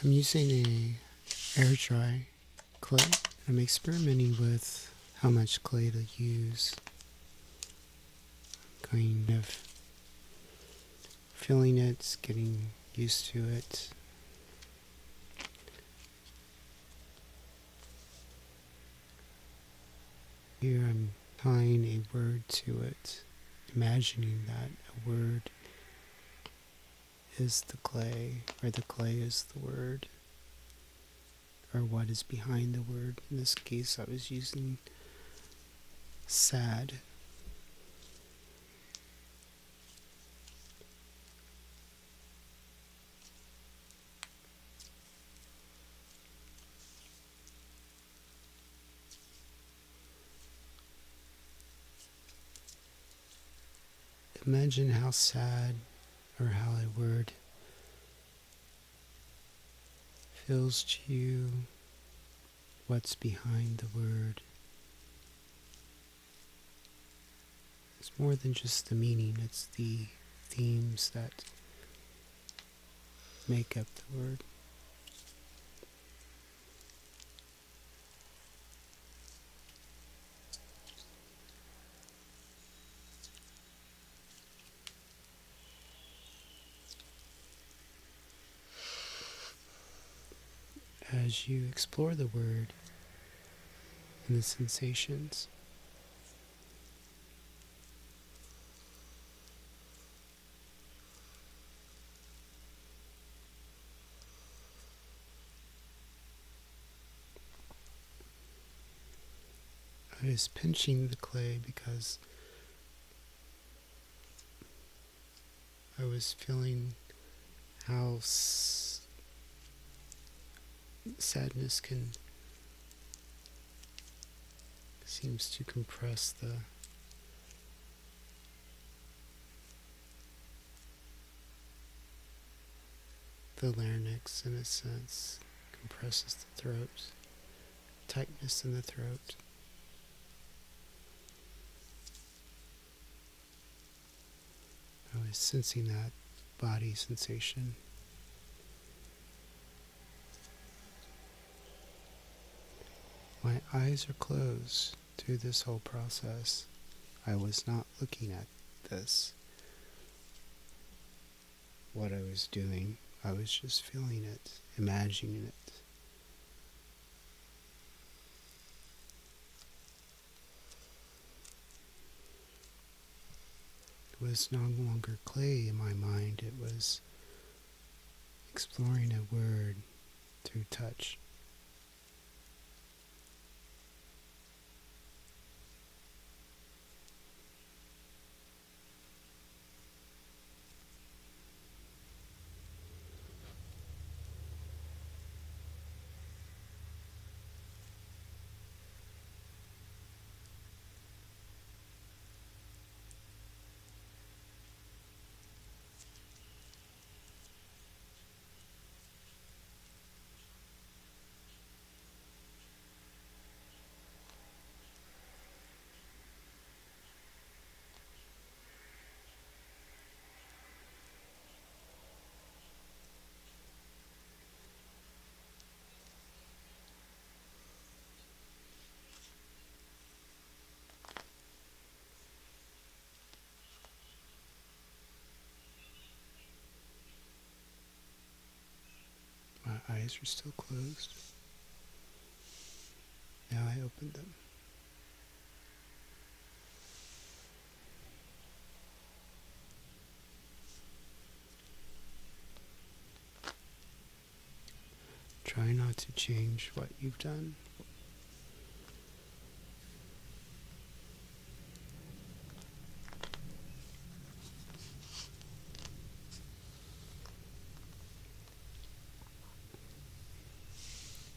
I'm using a air dry clay. I'm experimenting with how much clay to use. Kind of feeling it, getting used to it. Here I'm tying a word to it, imagining that a word is the clay, or the clay is the word, or what is behind the word. In this case, I was using sad. Imagine how sad, or how a word feels to you, what's behind the word. It's more than just the meaning, it's the themes that make up the word. As you explore the word and the sensations, I was pinching the clay because I was feeling how sadness seems to compress the larynx in a sense, compresses the throat, tightness in the throat. I was sensing that body sensation. My eyes are closed through this whole process. I was not looking at this, what I was doing. I was just feeling it, imagining it. It was no longer clay in my mind, it was exploring a word through touch. My eyes are still closed. Now I opened them. Try not to change what you've done.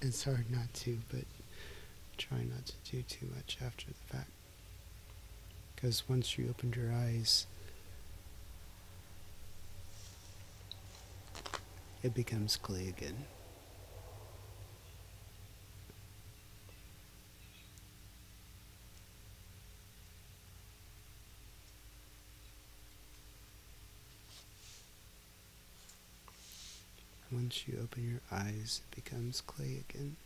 It's hard not to, but try not to do too much after the fact. Because once you opened your eyes, it becomes clay again. once you open your eyes, it becomes clay again.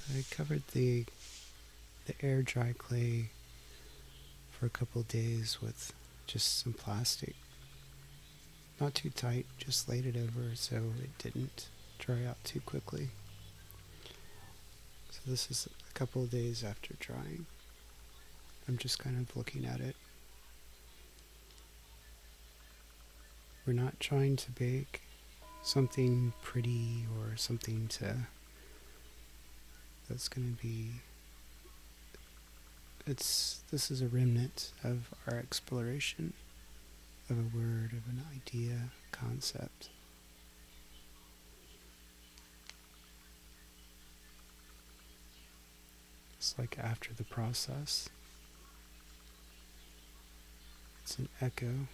I covered the air dry clay for a couple of days with just some plastic. Not too tight, just laid it over so it didn't dry out too quickly. So this is a couple of days after drying. I'm just kind of looking at it. We're not trying to bake something pretty or something that's going to be. This is a remnant of our exploration of a word, of an idea, concept. It's like after the process. It's an echo